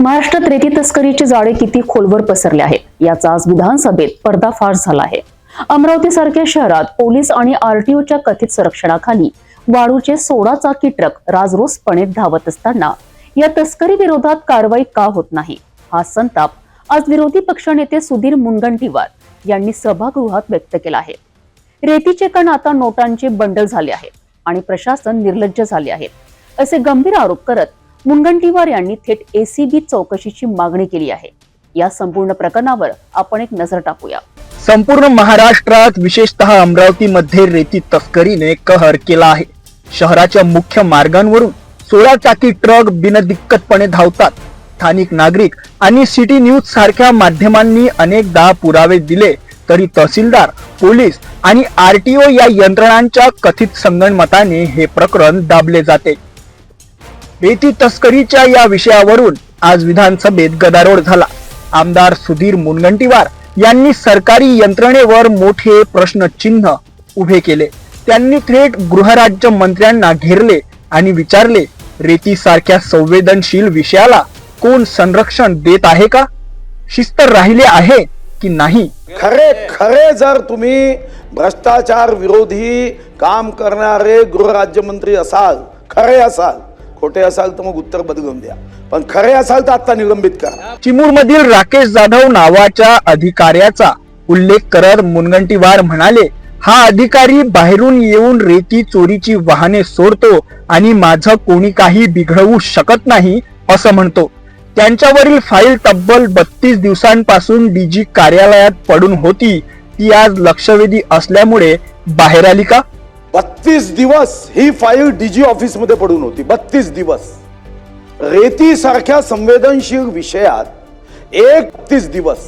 महाराष्ट्रात रेती तस्करीचे जाळे किती खोलवर पसरले आहेत याचा आज विधानसभेत पर्दाफाश झाला आहे। अमरावती सारख्या शहरात पोलीस आणि आरटीओच्या कथित संरक्षणाखाली वाळूचे 16 चाकी ट्रक राजरोसपणे धावत असताना या तस्करी विरोधात कारवाई का होत नाही, हा संताप आज विरोधी पक्षनेते सुधीर मुनगंटीवार यांनी सभागृहात व्यक्त केला आहे। रेतीचे कण आता नोटांचे बंडल झाले आहेत आणि प्रशासन निर्लज्ज झाले आहे, असे गंभीर आरोप करत मुनगंटीवार यांनी थेट एसीबी चौकशीची मागणी केली आहे। या संपूर्ण प्रकरणावर आपण एक नजर टाकूया। संपूर्ण महाराष्ट्रात विशेषतः अमरावतीमध्ये रेती तस्करीने कहर केला आहे। शहराच्या मुख्य मार्गांवरून 16 चाकी ट्रक बिनदिक्कतपणे धावतात। स्थानिक नागरिक आणि सिटी न्यूज सारख्या माध्यमांनी अनेकदा पुरावे दिले तरी तहसीलदार, पोलीस आणि आरटीओ या यंत्रणांच्या कथित संगनमताने हे प्रकरण दाबले जाते। रेती तस्करीच्या या विषयावरून आज विधानसभेत गदारोळ झाला। आमदार सुधीर मुनगंटीवार यांनी सरकारी यंत्रणेवर मोठे प्रश्नचिन्ह उभे केले। त्यांनी थेट गृहराज्य मंत्र्यांना घेरले आणि विचारले, रेती सारख्या संवेदनशील विषयाला कोण संरक्षण देत आहे का? शिस्त राहिले आहे की नाही? खरे जर तुम्ही भ्रष्टाचार विरोधी काम करणारे गृहराज्यमंत्री असाल, खरे असाल, खोटे असाल तर मग उत्तर बदलून द्या, पण खरे असाल तर आता निलंबित करा। चिमूर मधील राकेश जाधव नावाच्या अधिकाऱ्याचा उल्लेख करत मुनगंटीवार म्हणाले, हा अधिकारी बाहेरून येऊन रेती चोरीची वाहने सोडतो आणि माझं कोणी काही बिघडवू शकत नाही असं म्हणतो। त्यांच्यावरील फाईल तब्बल 32 दिवसांपासून डीजी कार्यालयात पडून होती, ती आज लक्षवेधी असल्यामुळे बाहेर आली का? 32 दिवस ही फाईल डीजी ऑफिस मध्ये पडून होती। 32 दिवस रेती सारख्या संवेदनशील विषयात 31 दिवस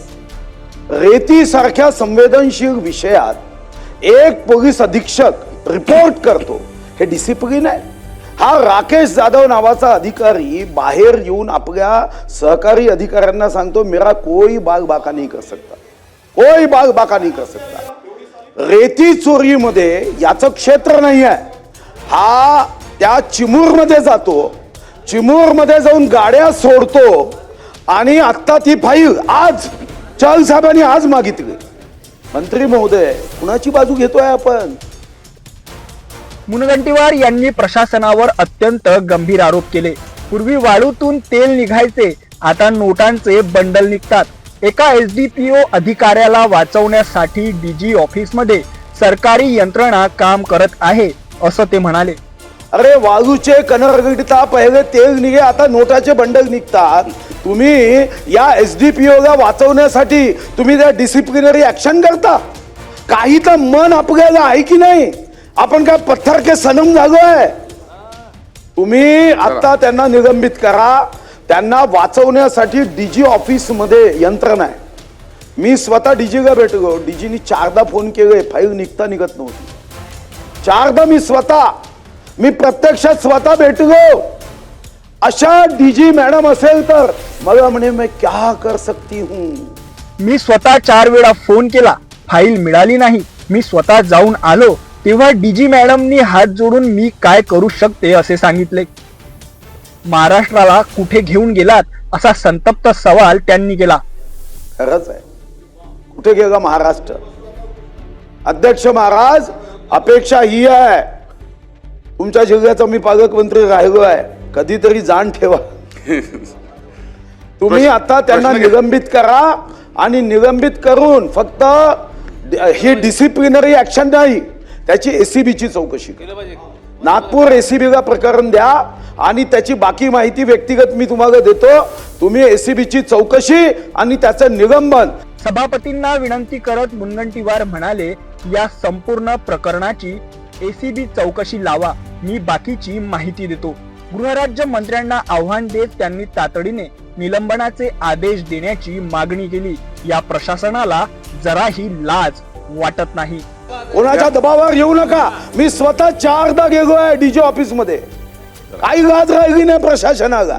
रेती सारख्या संवेदनशील विषयात एक पोलीस अधीक्षक रिपोर्ट करतो, हे डिसिप्लिन आहे? हा राकेश जाधव नावाचा अधिकारी बाहेर येऊन आपल्या सहकारी अधिकाऱ्यांना सांगतो, मेरा कोई बाग बाका नहीं कर सकता, कोई बाग बाका नहीं कर सकता। रेती चोरी मध्ये याचं क्षेत्र नाही आहे। हा त्या चिमूर मध्ये जातो, चिमूर मध्ये जाऊन गाड्या सोडतो आणि आता ती फाईल आज चल साहेबांनी आज मागितली। मंत्री महोदय, कुणाची बाजू घेतोय आपण? मुनगंटीवार यांनी प्रशासनावर अत्यंत गंभीर आरोप केले। पूर्वी वाळूतून तेल निघायचे, आता नोटांचे बंडल निघतात। एका एसडीपीओ अधिकाऱ्याला वाचवण्यासाठी डीजी ऑफिस मध्ये सरकारी यंत्रणा काम करत आहे असं ते म्हणाले। अरे वाळूचे कण रगडता पहिले तेल निघे, आता नोटाचे बंडल निघतात। तुम्ही या एसडीपीओ ला वाचवण्यासाठी तुम्ही त्या डिसिप्लिनरी ऍक्शन करता? काही तर मन आपल्याला आहे की नाही? आपण काय पत्थर के सनम झालोय? तुम्ही आता त्यांना निलंबित करा। त्यांना वाचवण्यासाठी डीजी ऑफिस मध्ये यंत्रणा आहे। मी स्वतः डीजीला भेटलो, डीजीनी 4दा फोन केले, फाईल निघत नव्हती। 4दा मी प्रत्यक्षात स्वतः भेटलो। अशा डीजी मॅडम असेल तर मला म्हणे, मैं क्या कर सकती हूं। मी स्वतः 4 वेळा फोन केला, फाईल मिळाली नाही। मी स्वतः जाऊन आलो, तेव्हा डीजी मॅडमनी हात जोडून मी काय करू शकते असे सांगितले। महाराष्ट्राला कुठे घेऊन गेलात असा संतप्त सवाल त्यांनी केला। खरंच आहे, कुठे गेला महाराष्ट्र? अध्यक्ष महाराज, अपेक्षा ही आहे, तुमच्या जिल्ह्याचा मी पालकमंत्री राहिलो आहे, कधीतरी जाण ठेवा। तुम्ही आता त्यांना निलंबित करा आणि निलंबित करून फक्त ही डिसिप्लिनरी ऍक्शन नाही, त्याची एसीबीची चौकशी करा। नागपूर एसीबीला प्रकरण द्या आणि त्याची बाकी माहिती व्यक्तिगत मी तुम्हाला देतो। तुम्ही एसीबीची चौकशी आणि त्याचं निलंबन। सभापतींना विनंती करत मुनगंटीवार म्हणाले, या संपूर्ण प्रकरणाची एसीबी चौकशी लावा, मी बाकीची माहिती देतो। गृहराज्य मंत्र्यांना आव्हान देत त्यांनी तातडीने निलंबनाचे आदेश देण्याची मागणी केली। या प्रशासनाला जराही लाज वाटत नाही। कोणाच्या दबावावर येऊ नका। मी स्वतः 4दा गेलो आहे डीजी ऑफिस मध्ये, काही लाज राहिली नाही प्रशासनाला।